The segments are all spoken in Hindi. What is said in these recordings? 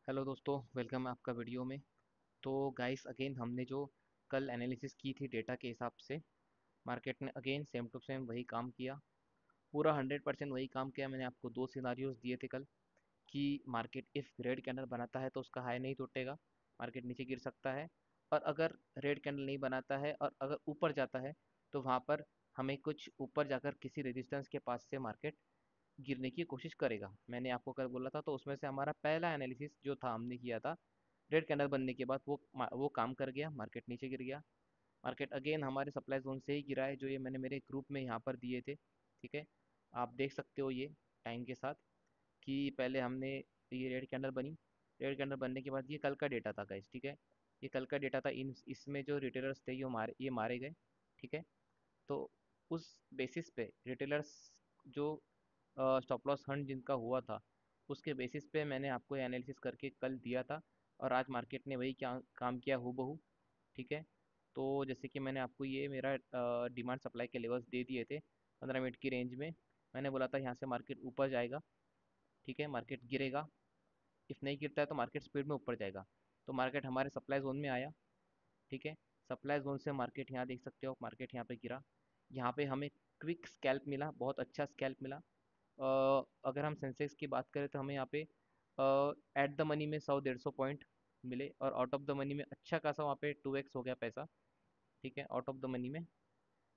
हेलो दोस्तों, वेलकम है आपका वीडियो में। तो गाइस अगेन हमने जो कल एनालिसिस की थी डेटा के हिसाब से, मार्केट ने अगेन सेम टू सेम वही काम किया। पूरा 100% वही काम किया। मैंने आपको दो सिनारियोज दिए थे कल कि मार्केट इफ़ रेड कैंडल बनाता है तो उसका हाई नहीं टूटेगा, मार्केट नीचे गिर सकता है। और अगर रेड कैंडल नहीं बनाता है और अगर ऊपर जाता है तो वहाँ पर हमें कुछ ऊपर जाकर किसी रेजिस्टेंस के पास से मार्केट गिरने की कोशिश करेगा। मैंने आपको कल बोला था, तो उसमें से हमारा पहला एनालिसिस जो था हमने किया था रेड कैंडल बनने के बाद वो काम कर गया, मार्केट नीचे गिर गया। मार्केट अगेन हमारे सप्लाई जोन से ही गिरा है, जो ये मैंने मेरे ग्रुप में यहाँ पर दिए थे। ठीक है, आप देख सकते हो ये टाइम के साथ कि पहले हमने ये रेड कैंडल बनी। रेड कैंडल बनने के बाद ये कल का डेटा था गाइस। ठीक है, ये कल का डेटा था। इन इसमें जो रिटेलर्स थे ये मारे गए। ठीक है, तो उस बेसिस पे रिटेलर्स जो स्टॉप लॉस हंट जिनका हुआ था, उसके बेसिस पे मैंने आपको एनालिसिस करके कल दिया था। और आज मार्केट ने वही क्या काम किया हूबहू। ठीक है, तो जैसे कि मैंने आपको ये मेरा डिमांड सप्लाई के लेवल्स दे दिए थे 15 मिनट की रेंज में। मैंने बोला था यहाँ से मार्केट ऊपर जाएगा। ठीक है, मार्केट गिरेगा। इफ़ नहीं गिरता है तो मार्केट स्पीड में ऊपर जाएगा। तो मार्केट हमारे सप्लाई जोन में आया। ठीक है, सप्लाई जोन से मार्केट यहाँ देख सकते हो, मार्केट यहाँ पे गिरा। यहाँ पे हमें क्विक स्कैल्प मिला, बहुत अच्छा स्कैल्प मिला। अगर हम सेंसेक्स की बात करें तो हमें यहाँ पे एट द मनी में 100-150 पॉइंट मिले, और आउट ऑफ द मनी में अच्छा खासा वहाँ पे 2x हो गया पैसा। ठीक है, आउट ऑफ द मनी में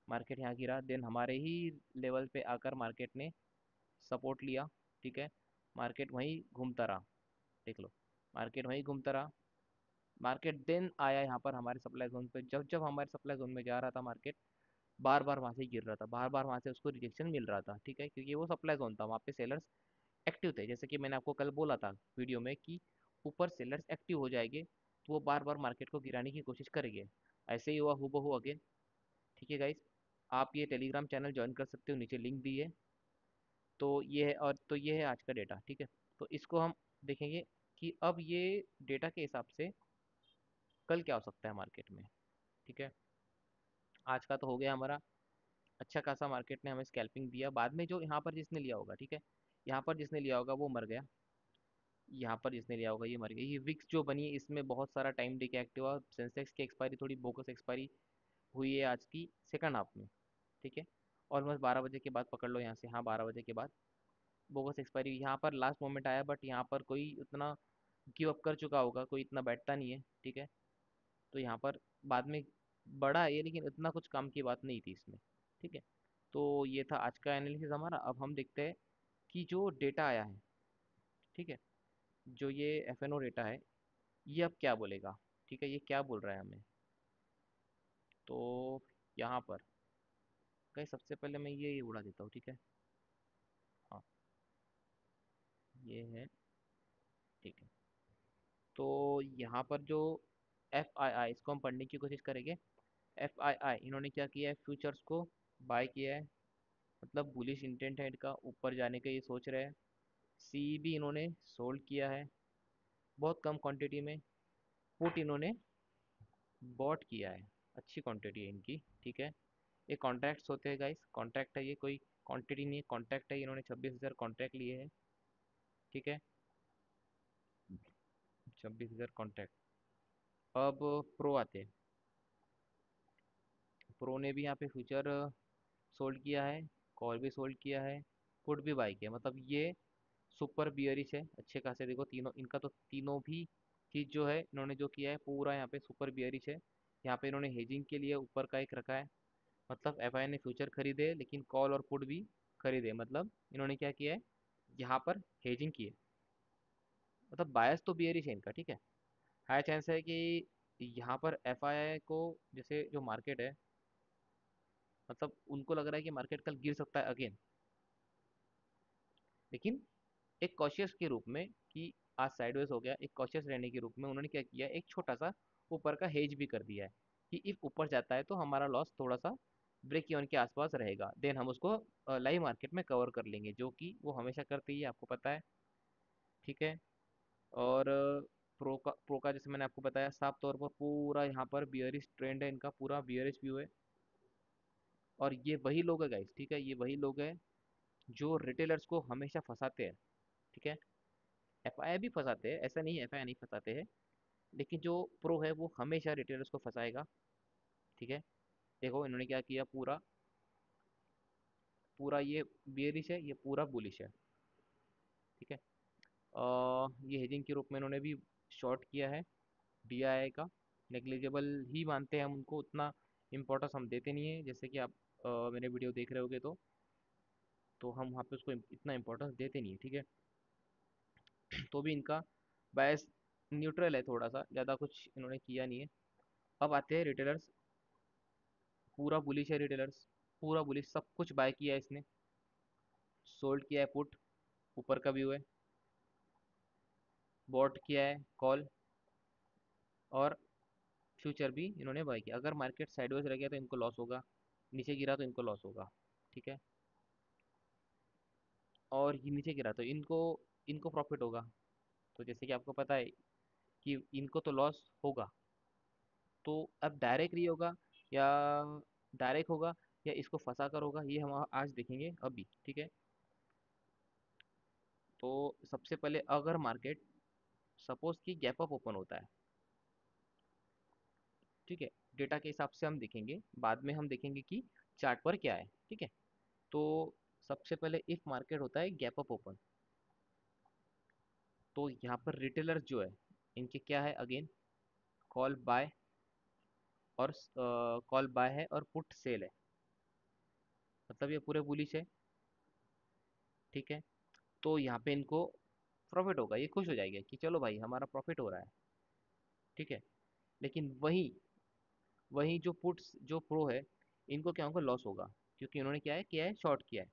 मार्केट यहाँ गिरा, देन हमारे ही लेवल पे आकर मार्केट ने सपोर्ट लिया। ठीक है, मार्केट वहीं घूमता रहा। देख लो, मार्केट वहीं घूमता रहा। मार्केट देन आया यहाँ पर हमारे सप्लाई जोन पे। जब जब हमारे सप्लाई जोन में जा रहा था मार्केट, बार बार वहाँ से गिर रहा था, बार बार वहाँ से उसको रिजेक्शन मिल रहा था। ठीक है, क्योंकि वो सप्लाई जोन था, वहाँ पे सेलर्स एक्टिव थे। जैसे कि मैंने आपको कल बोला था वीडियो में कि ऊपर सेलर्स एक्टिव हो जाएंगे तो वो बार बार मार्केट को गिराने की कोशिश करेंगे। ऐसे ही हुआ हूबहू अगेन। ठीक है गाइस, आप ये टेलीग्राम चैनल ज्वाइन कर सकते हो, नीचे लिंक दी है। तो ये है, और तो ये है आज का डेटा। ठीक है, तो इसको हम देखेंगे कि अब ये डेटा के हिसाब से कल क्या हो सकता है मार्केट में। ठीक है, आज का तो हो गया हमारा। अच्छा खासा मार्केट ने हमें स्कैल्पिंग दिया। बाद में जो यहाँ पर जिसने लिया होगा, ठीक है, यहाँ पर जिसने लिया होगा वो मर गया। यहाँ पर जिसने लिया होगा ये मर गया। ये विक्स जो बनी है इसमें बहुत सारा टाइम डे एक्टिव हुआ। सेंसेक्स की एक्सपायरी थोड़ी बोगस एक्सपायरी हुई है आज की सेकंड हाफ में। ठीक है, ऑलमोस्ट 12 बजे के बाद पकड़ लो यहाँ से, हाँ 12 बजे के बाद बोगस एक्सपायरी। यहाँ पर लास्ट मोमेंट आया, बट यहाँ पर कोई उतना गिव अप कर चुका होगा, कोई इतना बैठता नहीं है। ठीक है, तो यहाँ पर बाद में बढ़ा है ये, लेकिन इतना कुछ काम की बात नहीं थी इसमें। ठीक है, तो ये था आज का एनालिसिस हमारा। अब हम देखते हैं कि जो डेटा आया है, ठीक है, जो ये एफ एन ओ डेटा है, ये अब क्या बोलेगा। ठीक है, ये क्या बोल रहा है हमें। तो यहाँ पर कहीं सबसे पहले मैं ये उड़ा देता हूँ। ठीक है, हाँ ये है। ठीक है, तो यहाँ पर जो एफ आई आई, इसको हम पढ़ने की कोशिश करेंगे। एफ आई आई इन्होंने क्या किया है, फ्यूचर्स को बाय किया है, मतलब बुलिश इंटेंट है इनका, ऊपर जाने का ये सोच रहे हैं। सी भी इन्होंने सोल्ड किया है बहुत कम क्वांटिटी में। पुट इन्होंने बॉट किया है, अच्छी क्वांटिटी है इनकी। ठीक है, ये कॉन्ट्रैक्ट्स होते हैं गाइस, कॉन्ट्रैक्ट है ये, कोई क्वांटिटी नहीं है, कॉन्ट्रैक्ट है। इन्होंने 26,000 कॉन्ट्रैक्ट लिए हैं। ठीक है, 26,000 कॉन्ट्रैक्ट। अब प्रो आते हैं। प्रो ने भी यहाँ पे फ्यूचर सोल्ड किया है, कॉल भी सोल्ड किया है, पुट भी बाई किया। मतलब ये सुपर बियरिश है अच्छे खासे। देखो तीनों इनका, तो तीनों भी चीज़ जो है इन्होंने जो किया है पूरा यहाँ पे सुपर बियरिश है। यहाँ पे इन्होंने हेजिंग के लिए ऊपर का एक रखा है, मतलब एफआई ने फ्यूचर खरीदे लेकिन कॉल और पुट भी खरीदे। मतलब इन्होंने क्या किया है, यहाँ पर हेजिंग की है। मतलब बायस तो बियरिश है इनका। ठीक है, हाई चांस है कि यहाँ पर एफआई को, जैसे जो मार्केट है, मतलब उनको लग रहा है कि मार्केट कल गिर सकता है अगेन, लेकिन एक कॉशियस के रूप में कि आज साइडवेज हो गया, एक कॉशियस रहने के रूप में उन्होंने क्या किया, एक छोटा सा ऊपर का हेज भी कर दिया है कि इफ ऊपर जाता है तो हमारा लॉस थोड़ा सा ब्रेक इवन के आसपास रहेगा, देन हम उसको लाइव मार्केट में कवर कर लेंगे, जो कि वो हमेशा करते ही है, आपको पता है। ठीक है, और प्रो का जैसे मैंने आपको बताया, साफ तौर पर पूरा यहाँ पर बियरिश ट्रेंड है इनका, पूरा बियरिश व्यू है। और ये वही लोग है गाइस, ठीक है, ये वही लोग हैं जो रिटेलर्स को हमेशा फंसाते हैं। ठीक है, एफआई भी फंसाते हैं, ऐसा नहीं है एफआई नहीं फंसाते हैं, लेकिन जो प्रो है वो हमेशा रिटेलर्स को फंसाएगा। ठीक है, देखो इन्होंने क्या किया, पूरा पूरा ये बेरिश है, ये पूरा बुलिश है। ठीक है, ये हेजिंग के रूप में इन्होंने भी शॉर्ट किया है डीआईआई का। नेग्लिजिबल ही मानते हैं हम उनको, उतना इम्पोर्टेंस हम देते नहीं है, जैसे कि आप मेरे वीडियो देख रहे होगे तो हम वहाँ पे उसको इतना इम्पोर्टेंस देते नहीं है। ठीक है, तो भी इनका बायस न्यूट्रल है, थोड़ा सा ज़्यादा कुछ इन्होंने किया नहीं है। अब आते हैं रिटेलर्स, पूरा बुलिश है रिटेलर्स, पूरा बुलिश, सब कुछ बाय किया है इसने, सोल्ड किया है पुट, ऊपर का व्यू है, बॉट किया है कॉल, और फ्यूचर भी इन्होंने बाय किया। अगर मार्केट साइडवेज रह गया तो इनको लॉस होगा, नीचे गिरा तो इनको लॉस होगा। ठीक है, और ये नीचे गिरा तो इनको इनको प्रॉफिट होगा। तो जैसे कि आपको पता है कि इनको तो लॉस होगा, तो अब डायरेक्ट नहीं होगा या डायरेक्ट होगा या इसको फंसा कर होगा, ये हम आज देखेंगे अभी। ठीक है, तो सबसे पहले अगर मार्केट सपोज कि गैप अप ओपन होता है, ठीक है, डेटा के हिसाब से हम देखेंगे, बाद में हम देखेंगे कि चार्ट पर क्या है। ठीक है, तो सबसे पहले इफ मार्केट होता है गैप अप ओपन, तो यहाँ पर रिटेलर्स जो है इनके क्या है, अगेन कॉल बाय, और कॉल बाय है और पुट सेल है, मतलब ये पूरे बुलिश है। ठीक है, तो यहाँ पे इनको प्रॉफिट होगा, ये खुश हो जाएगा कि चलो भाई हमारा प्रॉफिट हो रहा है। ठीक है, लेकिन वही वही जो पुट्स जो प्रो है, इनको क्या होगा, लॉस होगा, क्योंकि उन्होंने क्या है, शॉर्ट किया है।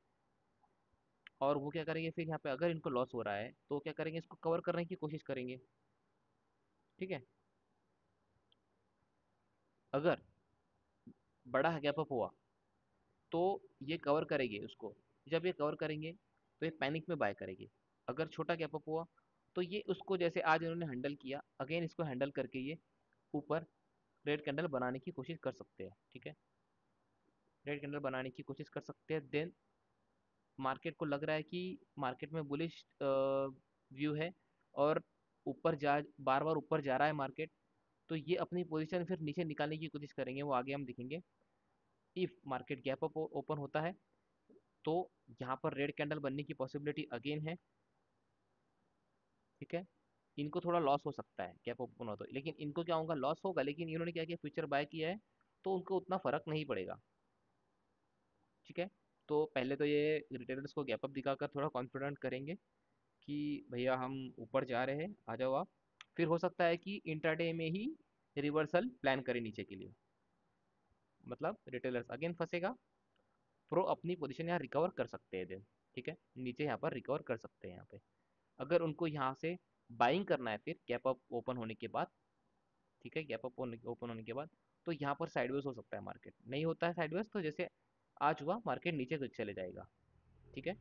और वो क्या करेंगे फिर, यहाँ पे अगर इनको लॉस हो रहा है तो क्या करेंगे, इसको कवर करने की कोशिश करेंगे। ठीक है, अगर बड़ा गैप अप हुआ तो ये कवर करेंगे उसको, जब ये कवर करेंगे तो ये पैनिक में बाय करेंगे। अगर छोटा गैप अप हुआ तो ये उसको, जैसे आज इन्होंने हैंडल किया, अगेन इसको हैंडल करके ये ऊपर रेड कैंडल बनाने की कोशिश कर सकते हैं। ठीक है, रेड कैंडल बनाने की कोशिश कर सकते हैं, देन मार्केट को लग रहा है कि मार्केट में बुलिश व्यू है और ऊपर जा बार बार ऊपर जा रहा है मार्केट, तो ये अपनी पोजीशन फिर नीचे निकालने की कोशिश करेंगे, वो आगे हम देखेंगे। If market gap up open होता है तो यहाँ पर रेड कैंडल बनने की पॉसिबिलिटी अगेन है। ठीक है, इनको थोड़ा लॉस हो सकता है गैप ओपन हो तो, लेकिन इनको क्या होगा, लॉस होगा, लेकिन इन्होंने क्या किया, फ्यूचर बाय किया है, तो उनको उतना फर्क नहीं पड़ेगा। ठीक है, तो पहले तो ये रिटेलर्स को गैप अप दिखाकर थोड़ा कॉन्फिडेंट करेंगे कि भैया हम ऊपर जा रहे हैं, आ जाओ आप। फिर हो सकता है कि इंट्राडे में ही रिवर्सल प्लान करें नीचे के लिए, मतलब रिटेलर्स अगेन फंसेगा, प्रो अपनी पोजीशन यहाँ रिकवर कर सकते हैं देन। ठीक है, नीचे यहाँ पर रिकवर कर सकते हैं यहाँ पे, अगर उनको यहाँ से बाइंग करना है फिर गैप अप ओपन होने के बाद। ठीक है, गैप अप ओपन होने के बाद तो यहाँ पर साइडवेज हो सकता है, मार्केट नहीं होता है साइडवेज तो जैसे आज हुआ, मार्केट नीचे चले जाएगा। ठीक है,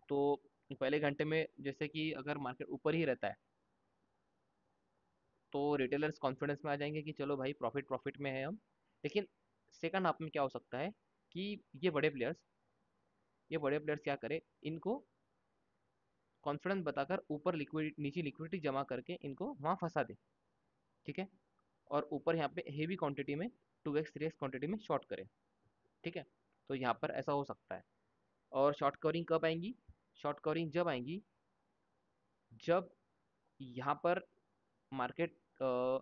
तो पहले घंटे में जैसे कि अगर मार्केट ऊपर ही रहता है तो रिटेलर्स कॉन्फिडेंस में आ जाएंगे कि चलो भाई प्रॉफिट प्रॉफिट में है हम। लेकिन सेकंड हाफ में क्या हो सकता है कि ये बड़े प्लेयर्स क्या करें, इनको कॉन्फिडेंस बताकर ऊपर लिक्विड नीचे लिक्विडिटी जमा करके इनको वहां फंसा दे। ठीक है, और ऊपर यहाँ पे हेवी क्वांटिटी में 2x 3x क्वांटिटी में शॉर्ट करें। ठीक है, तो यहाँ पर ऐसा हो सकता है। और शॉर्ट कवरिंग कब आएंगी, शॉर्ट कवरिंग जब आएंगी जब यहाँ पर मार्केट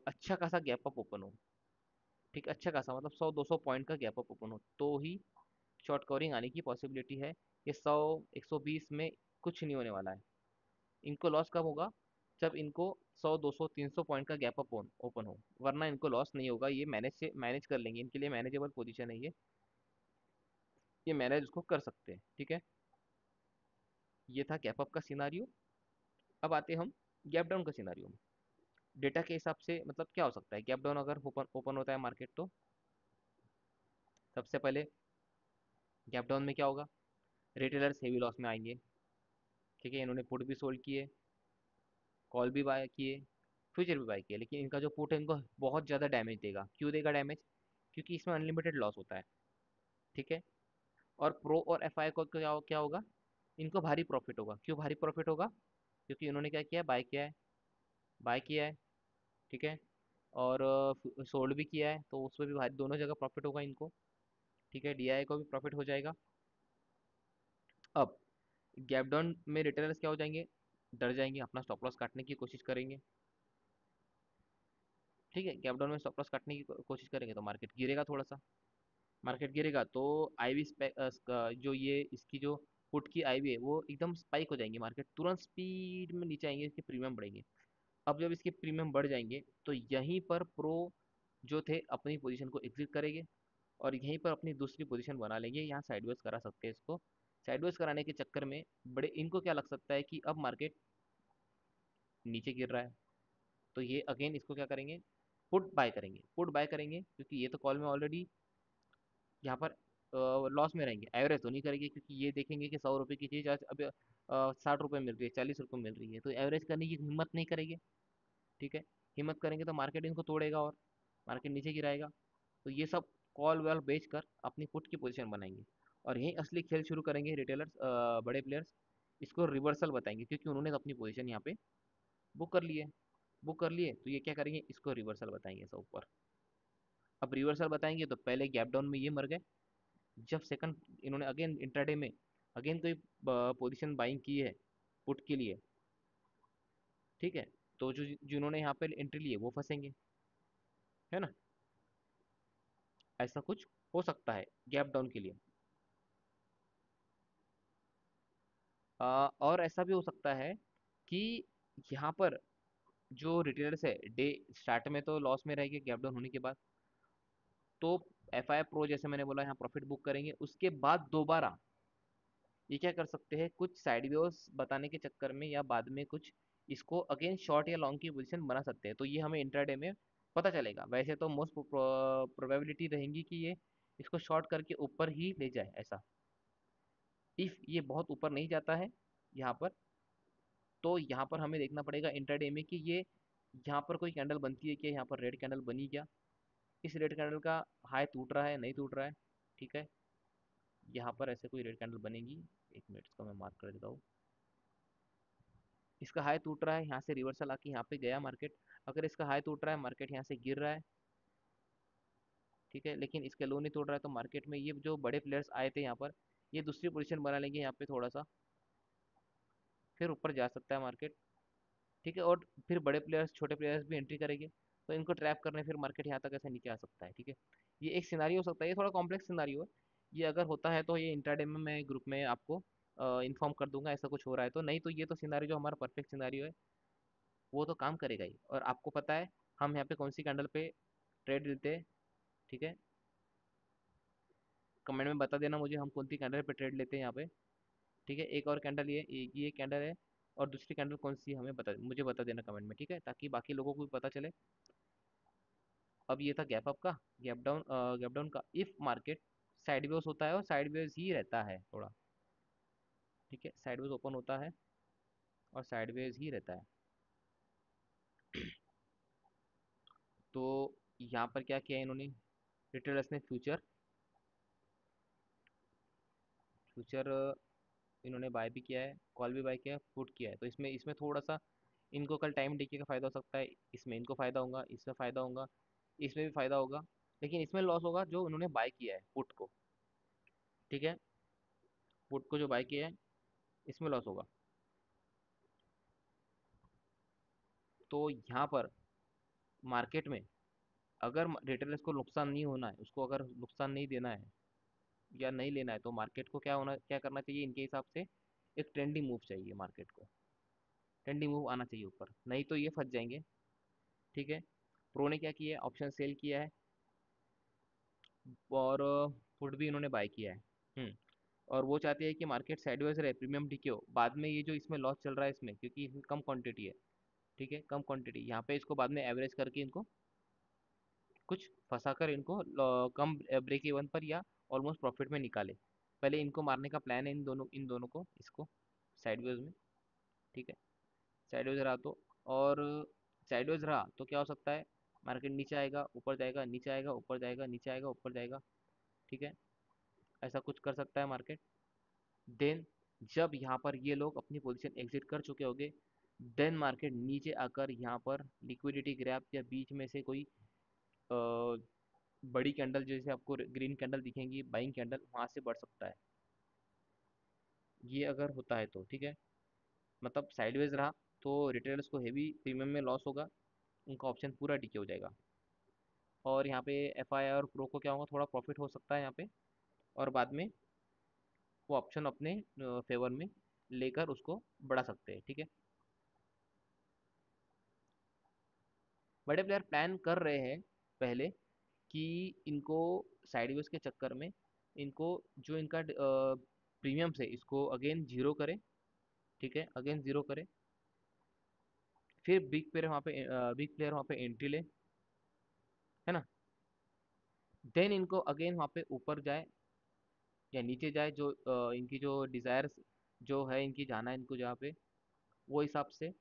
अच्छा खासा गैप अप ओपन हो। ठीक, अच्छा खासा मतलब 100-200 पॉइंट का गैप अप ओपन हो तो ही शॉर्ट कवरिंग आने की पॉसिबिलिटी है। ये 100 120 में कुछ नहीं होने वाला है। इनको लॉस कब होगा, जब इनको 100 200 300 पॉइंट का गैप अप ओपन हो, वरना इनको लॉस नहीं होगा, ये मैनेज कर लेंगे, इनके लिए मैनेजेबल पोजीशन है ये मैनेज उसको कर सकते हैं। ठीक है, ये था गैप अप का सिनारियो। अब आते हैं हम गैप डाउन का सिनारियो में। डेटा के हिसाब से मतलब क्या हो सकता है गैप डाउन अगर ओपन ओपन होता है मार्केट तो, सबसे पहले गैप डाउन में क्या होगा, रिटेलर्स हेवी लॉस में आएंगे। ठीक है, इन्होंने पुट भी सोल्ड किए, कॉल भी बाय किए, फ्यूचर भी बाय किए, लेकिन इनका जो पुट है इनको बहुत ज़्यादा डैमेज देगा। क्यों देगा डैमेज, क्योंकि इसमें अनलिमिटेड लॉस होता है। ठीक है, और प्रो और एफआई को क्या होगा, इनको भारी प्रॉफिट होगा। क्यों भारी प्रॉफिट होगा? क्योंकि इन्होंने क्या किया है, बाय किया है, बाय किया है, ठीक है, और सोल्ड भी किया है, तो उसमें भी भारी, दोनों जगह प्रॉफिट होगा इनको, ठीक है, डीआई को भी प्रॉफिट हो जाएगा। अब गैप डाउन में रिटेलर्स क्या हो जाएंगे, डर जाएंगे, अपना स्टॉप लॉस काटने की कोशिश करेंगे, ठीक है, गैप डाउन में स्टॉप लॉस काटने की कोशिश करेंगे तो मार्केट गिरेगा थोड़ा सा। मार्केट गिरेगा तो आईवी जो ये इसकी जो पुट की आईवी है वो एकदम स्पाइक हो जाएंगी, मार्केट तुरंत स्पीड में नीचे आएंगे, इसके प्रीमियम बढ़ेंगे। अब जब इसके प्रीमियम बढ़ जाएंगे तो यहीं पर प्रो जो थे अपनी पोजीशन को एग्जिट करेंगे और यहीं पर अपनी दूसरी पोजीशन बना लेंगे। यहाँ साइडवेज करा सकते हैं इसको। साइडवेज कराने के चक्कर में बड़े इनको क्या लग सकता है कि अब मार्केट नीचे गिर रहा है, तो ये अगेन इसको क्या करेंगे, पुट बाय करेंगे, पुट बाय करेंगे, क्योंकि ये तो कॉल में ऑलरेडी यहाँ पर लॉस में रहेंगे। एवरेज तो नहीं करेंगे, क्योंकि ये देखेंगे कि 100 रुपये की चीज़ आज अब 60 रुपये मिल रही है, 40 रुपये मिल रही है, तो एवरेज करने की हिम्मत नहीं करेंगे, ठीक है। हिम्मत करेंगे तो मार्केट इनको तोड़ेगा और मार्केट नीचे गिराएगा। तो ये सब कॉल वॉल बेच कर अपनी पुट की पोजीशन बनाएंगे और यही असली खेल शुरू करेंगे रिटेलर्स, बड़े प्लेयर्स। इसको रिवर्सल बताएंगे, क्योंकि उन्होंने तो अपनी पोजीशन यहाँ पे बुक कर लिए, बुक कर लिए, तो ये क्या करेंगे, इसको रिवर्सल बताएंगे सब ऊपर। अब रिवर्सल बताएंगे तो पहले गैप डाउन में ये मर गए, जब सेकंड इन्होंने अगेन इंट्राडे में अगेन कोई पोजीशन बाइंग की है पुट के लिए, ठीक है, तो जो जिन्होंने यहाँ पे एंट्री ली है वो फंसेंगे, है ना। ऐसा कुछ हो सकता है गैप डाउन के लिए। और ऐसा भी हो सकता है कि यहाँ पर जो रिटेलर्स है डे स्टार्ट में तो लॉस में रहेंगे गैप डाउन होने के बाद, तो एफ आई प्रो जैसे मैंने बोला यहाँ प्रॉफिट बुक करेंगे, उसके बाद दोबारा ये क्या कर सकते हैं, कुछ साइडवेज बताने के चक्कर में या बाद में कुछ इसको अगेन शॉर्ट या लॉन्ग की पोजीशन बना सकते हैं, तो ये हमें इंट्राडे में पता चलेगा। वैसे तो मोस्ट प्रोबेबिलिटी रहेंगी कि ये इसको शॉर्ट करके ऊपर ही ले जाए, ऐसा इफ ये बहुत ऊपर नहीं जाता है यहाँ पर, तो यहाँ पर हमें देखना पड़ेगा इंट्राडे में कि ये यहाँ पर कोई कैंडल बनती है क्या, यहाँ पर रेड कैंडल बनी क्या, इस रेड कैंडल का हाई टूट रहा है नहीं टूट रहा है, ठीक है। यहाँ पर ऐसे कोई रेड कैंडल बनेगी, एक मिनट इसको मैं मार्क कर देता हूँ। इसका हाई टूट रहा है, यहाँ से रिवर्सल आके यहाँ पे गया मार्केट। अगर इसका हाई टूट रहा है, मार्केट यहाँ से गिर रहा है, ठीक है, लेकिन इसका लो नहीं तोड़ रहा है, तो मार्केट में ये जो बड़े प्लेयर्स आए थे यहाँ पर, ये दूसरी पोजीशन बना लेंगे यहाँ पे थोड़ा सा, फिर ऊपर जा सकता है मार्केट, ठीक है। और फिर बड़े प्लेयर्स छोटे प्लेयर्स भी एंट्री करेंगे, तो इनको ट्रैप करने फिर मार्केट यहाँ तक ऐसे नीचे आ सकता है, ठीक है। ये एक सिनारियो हो सकता है, ये थोड़ा कॉम्प्लेक्स सिनारियो है। ये अगर होता है तो ये इंट्राडे में मैं ग्रुप में आपको इन्फॉर्म कर दूंगा, ऐसा कुछ हो रहा है तो। नहीं तो ये तो सिनारियो जो हमारा परफेक्ट सिनारियो है वो तो काम करेगा ही। और आपको पता है हम यहाँ पे कौन सी कैंडल पे ट्रेड लेते हैं, ठीक है, कमेंट में बता देना मुझे हम कौन सी कैंडल पे ट्रेड लेते हैं यहाँ पे, ठीक है। एक और कैंडल ये कैंडल है, और दूसरी कैंडल कौन सी हमें मुझे बता देना कमेंट में, ठीक है, ताकि बाकी लोगों को भी पता चले। अब ये था गैप अप का, गैप डाउन का। इफ मार्केट साइडवेज होता है और साइडवेज ही रहता है थोड़ा, ठीक है, साइडवेज ओपन होता है और साइडवेज ही रहता है, तो यहाँ पर क्या किया इन्होंने, रिटेलर्स ने फ्यूचर फ्यूचर इन्होंने बाय भी किया है, कॉल भी बाय किया है, पुट किया है, तो इसमें इसमें थोड़ा सा इनको कल टाइम डीके का फायदा हो सकता है, इसमें इनको फायदा होगा, इसमें फायदा होगा, इसमें भी फायदा होगा, लेकिन इसमें लॉस होगा जो उन्होंने बाय किया है पुट को, ठीक है, पुट को जो बाय किया है इसमें लॉस होगा। तो यहाँ पर मार्केट में अगर रिटेलर्स को नुकसान नहीं होना है, उसको अगर नुकसान नहीं देना है या नहीं लेना है, तो मार्केट को क्या करना चाहिए इनके हिसाब से, एक ट्रेंडिंग मूव चाहिए मार्केट को, ट्रेंडिंग मूव आना चाहिए ऊपर, नहीं तो ये फंस जाएंगे, ठीक है। प्रो ने क्या किया है, ऑप्शन सेल किया है और पुट भी इन्होंने बाय किया है। और वो चाहते हैं कि मार्केट साइडवेज रहे, प्रीमियम टिके हो, बाद में ये जो इसमें लॉस चल रहा है इसमें, क्योंकि इसमें कम क्वांटिटी है, ठीक है, कम क्वांटिटी, यहाँ पे इसको बाद में एवरेज करके इनको कुछ फंसाकर इनको कम ब्रेक इवन पर या ऑलमोस्ट प्रॉफिट में निकाले। पहले इनको मारने का प्लान है, इन दोनों को, इसको साइडवेज में, ठीक है। साइडवेज रहा तो, और साइडवेज रहा तो क्या हो सकता है, मार्केट नीचे आएगा ऊपर जाएगा, नीचे आएगा ऊपर जाएगा, नीचे आएगा ऊपर जाएगा, ठीक है, ऐसा कुछ कर सकता है मार्केट। देन जब यहाँ पर ये लोग अपनी पोजीशन एग्जिट कर चुके होंगे, देन मार्केट नीचे आकर यहाँ पर लिक्विडिटी ग्रैब या बीच में से कोई बड़ी कैंडल जैसे आपको ग्रीन कैंडल दिखेंगी, बाइंग कैंडल, वहां से बढ़ सकता है। ये अगर होता है तो ठीक है, मतलब साइडवेज रहा तो रिटेलर्स को हेवी प्रीमियम में लॉस होगा, उनका ऑप्शन पूरा डीके हो जाएगा। और यहाँ पे एफ आई और प्रो को क्या होगा, थोड़ा प्रॉफिट हो सकता है यहाँ पे, और बाद में वो ऑप्शन अपने फेवर में लेकर उसको बढ़ा सकते हैं। ठीक है, बड़े प्लेयर प्लान कर रहे हैं पहले कि इनको साइडवेज के चक्कर में इनको जो इनका प्रीमियम से इसको अगेन जीरो करे। ठीक है, अगेन जीरो करे, फिर बिग प्लेयर वहाँ पे एंट्री ले, है ना। देन इनको अगेन वहाँ पे ऊपर जाए या नीचे जाए, जो इनकी जो डिज़ायर्स जो है इनकी, जाना है इनको जहाँ पे, वो हिसाब से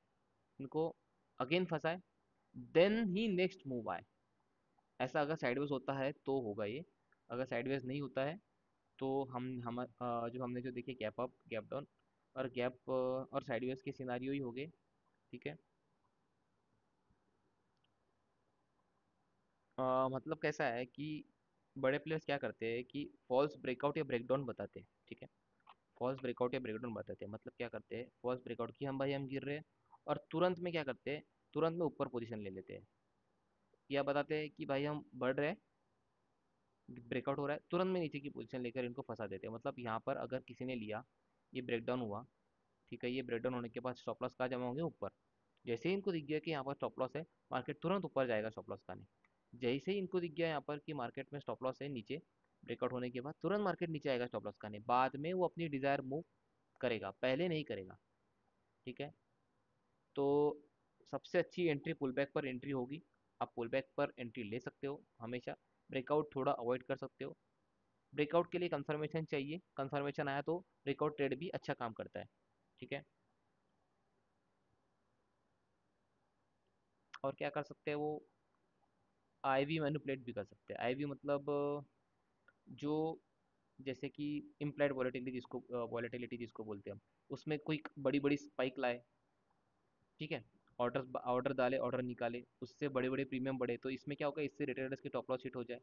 इनको अगेन फंसाए, देन ही नेक्स्ट मूव आए। ऐसा अगर साइडवेज होता है तो होगा ये, अगर साइडवेज नहीं होता है तो जो हमने जो देखे गैप अप, गैप डाउन और गैप और साइडवेज के सिनारियो ही हो गए। ठीक है, मतलब कैसा है कि बड़े प्लेयर्स क्या करते हैं कि फॉल्स ब्रेकआउट या ब्रेकडाउन बताते हैं। ठीक है, फॉल्स ब्रेकआउट या ब्रेकडाउन बताते हैं, मतलब क्या करते हैं, फॉल्स ब्रेकआउट की हम भाई हम गिर रहे हैं, और तुरंत में क्या करते हैं, तुरंत में ऊपर पोजीशन ले लेते हैं, या बताते हैं कि भाई हम बढ़ रहे हैं, ब्रेकआउट हो रहा है, तुरंत में नीचे की पोजीशन लेकर इनको फंसा देते हैं। मतलब यहाँ पर अगर किसी ने लिया, ये ब्रेकडाउन हुआ, ठीक है, ये ब्रेकडाउन होने के बाद स्टॉप लॉस कहाँ जमा होंगे, ऊपर। जैसे ही इनको दिख गया कि यहाँ पर स्टॉप लॉस है, मार्केट तुरंत ऊपर जाएगा स्टॉप लॉस का नहीं। जैसे ही इनको दिख गया यहाँ पर कि मार्केट में स्टॉप लॉस है नीचे, ब्रेकआउट होने के बाद तुरंत मार्केट नीचे आएगा स्टॉप लॉस का नहीं, बाद में वो अपनी डिजायर मूव करेगा, पहले नहीं करेगा। ठीक है, तो सबसे अच्छी एंट्री पुल बैक पर एंट्री होगी। आप पुल बैक पर एंट्री ले सकते हो हमेशा, ब्रेकआउट थोड़ा अवॉइड कर सकते हो। ब्रेकआउट के लिए कंफर्मेशन चाहिए, कंफर्मेशन आया तो ब्रेकआउट ट्रेड भी अच्छा काम करता है। ठीक है, और क्या कर सकते हैं वो, आईवी मैनिपुलेट भी कर सकते हैं। आईवी मतलब जो जैसे कि इम्प्लाइड वॉलेटिलिटी जिसको बोलते हैं हम, उसमें कोई बड़ी बड़ी स्पाइक लाए। ठीक है, ऑर्डर ऑर्डर डाले, ऑर्डर निकाले, उससे बड़े बड़े प्रीमियम बढ़े, तो इसमें क्या होगा, इससे रिटेलर्स की टॉप लॉस हिट हो जाए,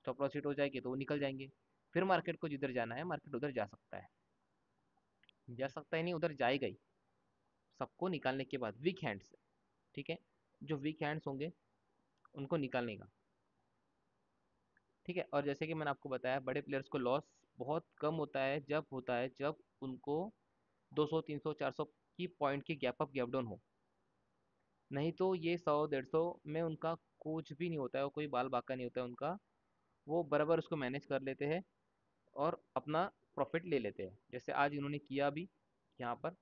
टॉप लॉस हिट हो जाएगी तो वो निकल जाएंगे। फिर मार्केट को जिधर जाना है मार्केट उधर जा सकता है, जा सकता है नहीं, उधर जाएगा ही, सबको निकालने के बाद वीक हैंड से। ठीक है, जो वीक हैंड्स होंगे उनको निकालने का। ठीक है, और जैसे कि मैंने आपको बताया, बड़े प्लेयर्स को लॉस बहुत कम होता है जब उनको 200 300 400 की पॉइंट की गैप अप गैप डाउन हो। नहीं तो ये 100 150 में उनका कुछ भी नहीं होता है, वो कोई बाल बाका नहीं होता है उनका, वो बराबर उसको मैनेज कर लेते हैं और अपना प्रॉफिट ले लेते हैं, जैसे आज इन्होंने किया भी यहाँ पर।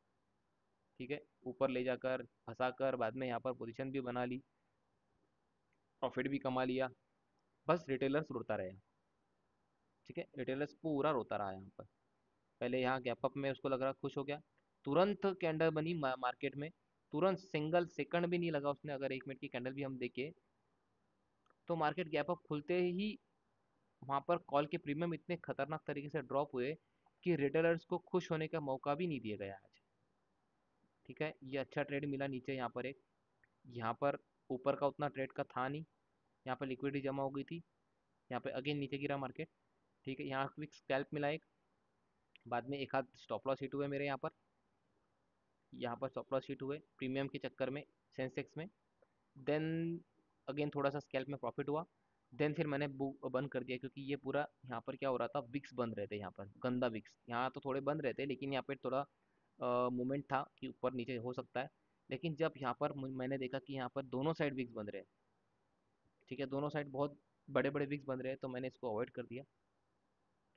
ठीक है, ऊपर ले जाकर फंसा कर बाद में यहाँ पर पोजीशन भी बना ली, प्रॉफिट भी कमा लिया, बस रिटेलर्स रोता रहे। ठीक है, रिटेलर्स पूरा रोता रहा यहाँ पर। पहले यहाँ गैप अप में उसको लग रहा, खुश हो गया, तुरंत कैंडल बनी मार्केट में, तुरंत सिंगल सेकंड भी नहीं लगा उसने, अगर 1 मिनट की कैंडल भी हम देखे तो मार्केट गैप अप खुलते ही वहां पर कॉल के प्रीमियम इतने खतरनाक तरीके से ड्रॉप हुए कि रिटेलर्स को खुश होने का मौका भी नहीं दिया गया आज। ठीक है, ये अच्छा ट्रेड मिला नीचे यहाँ पर एक, यहाँ पर ऊपर का उतना ट्रेड का था नहीं, यहाँ पर लिक्विडिटी जमा हो गई थी, यहाँ पे अगेन नीचे गिरा मार्केट। ठीक है, यहाँ क्विक स्कैल्प मिला एक, बाद में एक हाथ स्टॉप लॉस हिट हुए मेरे यहाँ पर स्टॉप लॉस हिट हुए प्रीमियम के चक्कर में, सेंसेक्स में। देन अगेन थोड़ा सा स्कैल्प में प्रॉफिट हुआ, देन फिर मैंने बुक बंद कर दिया, क्योंकि ये पूरा यहाँ पर क्या हो रहा था, विक्स बंद रहते यहाँ पर, गंदा विक्स, यहाँ तो थोड़े बंद रहते लेकिन यहाँ पे थोड़ा मूवमेंट था कि ऊपर नीचे हो सकता है। लेकिन जब यहाँ पर मैंने देखा कि यहाँ पर दोनों साइड विक्स बंद रहे, ठीक है, दोनों साइड बहुत बड़े बड़े विक्स बंद रहे, तो मैंने इसको अवॉइड कर दिया।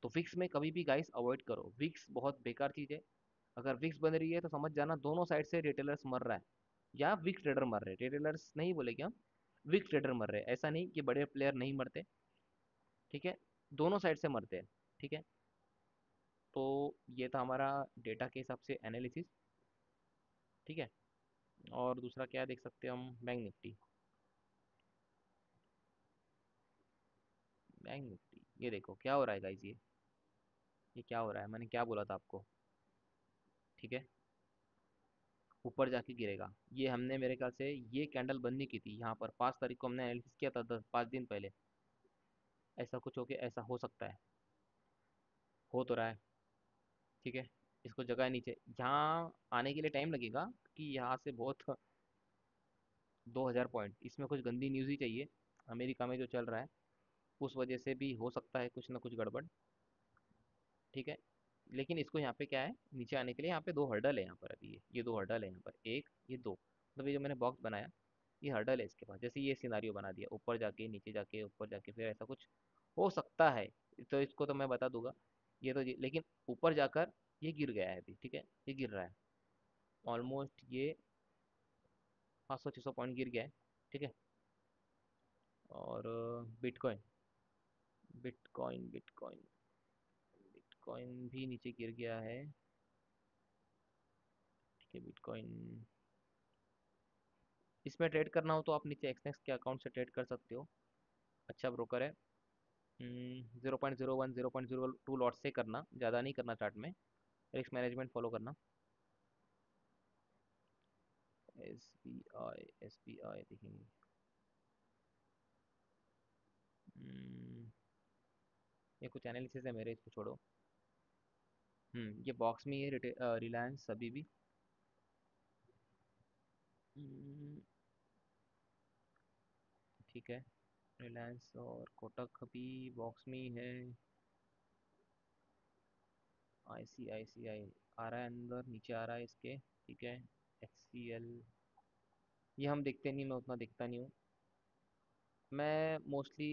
तो विक्स में कभी भी गाइस अवॉइड करो, विक्स बहुत बेकार चीज़ है। अगर विक्स बन रही है तो समझ जाना दोनों साइड से रिटेलर्स मर रहा है, या विक्स ट्रेडर मर रहे हैं, रिटेलर्स नहीं बोलेगे हम, विक्स ट्रेडर मर रहे हैं, ऐसा नहीं कि बड़े प्लेयर नहीं मरते। ठीक है, दोनों साइड से मरते हैं। ठीक है, तो ये था हमारा डेटा के हिसाब से एनालिसिस। ठीक है, और दूसरा क्या देख सकते हैं हम, बैंक निफ्टी। बैंक निफ्टी ये देखो क्या हो रहा है गाइज, ये क्या हो रहा है, मैंने क्या बोला था आपको, ठीक है, ऊपर जाके गिरेगा। ये हमने मेरे ख्याल से ये कैंडल बंद नहीं की थी यहाँ पर, 5 तारीख को हमने एनालिसिस किया था, 5 दिन पहले। ऐसा कुछ हो के ऐसा हो सकता है, हो तो रहा है। ठीक है, इसको जगह है नीचे, यहाँ आने के लिए टाइम लगेगा कि यहाँ से बहुत 2000 पॉइंट, इसमें कुछ गंदी न्यूज़ ही चाहिए। अमेरिका में जो चल रहा है उस वजह से भी हो सकता है कुछ ना कुछ गड़बड़। ठीक है, लेकिन इसको यहाँ पे क्या है, नीचे आने के लिए यहाँ पे दो हर्डल है यहाँ पर, अभी ये दो हर्डल है यहाँ पर, एक ये दो, मतलब ये जो मैंने बॉक्स बनाया ये हर्डल है इसके पास। जैसे ये सिनारियो बना दिया, ऊपर जाके नीचे जाके ऊपर जाके, फिर ऐसा कुछ हो सकता है। तो इसको तो मैं बता दूंगा। ये तो लेकिन ऊपर जाकर ये गिर गया है अभी। ठीक है, ये गिर रहा है ऑलमोस्ट, ये 500-600 पॉइंट गिर गया है। ठीक है, और बिटकॉइन बिटकॉइन बिटकॉइन बिटकॉइन भी नीचे गिर गया है। ठीक है, बिटकॉइन, इसमें ट्रेड करना हो तो आप नीचे एक्सनेक्स के अकाउंट से ट्रेड कर सकते हो। अच्छा ब्रोकर है। 0.01 0.02 लॉट से करना, ज़्यादा नहीं करना चार्ट में, रिस्क मैनेजमेंट फॉलो करना। एस बी आई देखेंगे। हम्म, ये कुछ एनालिसिस है मेरे, इसको छोड़ो। ये बॉक्स में ये रिलायंस अभी भी। हम्म, ठीक है, रिलायंस और कोटक भी बॉक्स में ही है। ICICI आ रहा है अंदर, नीचे आ रहा है इसके। ठीक है, HCL, ये हम देखते नहीं, मैं उतना देखता नहीं हूँ। मैं mostly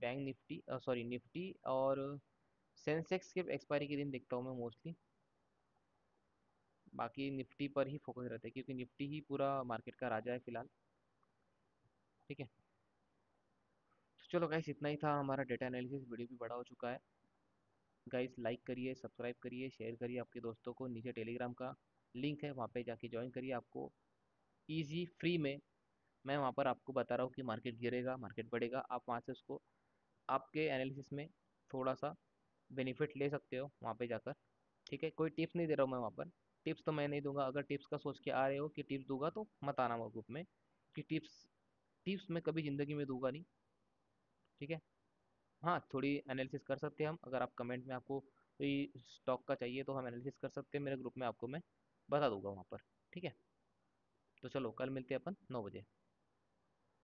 bank Nifty, sorry Nifty और सेंसेक्स के एक्सपायरी के दिन देखता हूँ मैं मोस्टली। बाकी निफ्टी पर ही फोकस रहता है क्योंकि निफ्टी ही पूरा मार्केट का राजा है फिलहाल। ठीक है, तो चलो गाइस, इतना ही था हमारा डेटा एनालिसिस। वीडियो भी बड़ा हो चुका है। गाइस लाइक करिए, सब्सक्राइब करिए, शेयर करिए आपके दोस्तों को। नीचे टेलीग्राम का लिंक है, वहाँ पे जाके ज्वाइन करिए। आपको ईजी फ्री में मैं वहाँ पर आपको बता रहा हूँ कि मार्केट गिरेगा, मार्केट बढ़ेगा, आप वहाँ से उसको आपके एनालिसिस में थोड़ा सा बेनिफिट ले सकते हो वहाँ पे जाकर। ठीक है, कोई टिप्स नहीं दे रहा हूँ मैं वहाँ पर। टिप्स तो मैं नहीं दूंगा। अगर टिप्स का सोच के आ रहे हो कि टिप्स दूंगा तो मत आना वो ग्रुप में, कि टिप्स टिप्स मैं कभी ज़िंदगी में दूंगा नहीं। ठीक है, हाँ थोड़ी एनालिसिस कर सकते हैं हम। अगर आप कमेंट में आपको कोई स्टॉक का चाहिए तो हम एनालिसिस कर सकते हैं, मेरे ग्रुप में आपको मैं बता दूंगा वहाँ पर। ठीक है, तो चलो कल मिलते हैं अपन 9 बजे।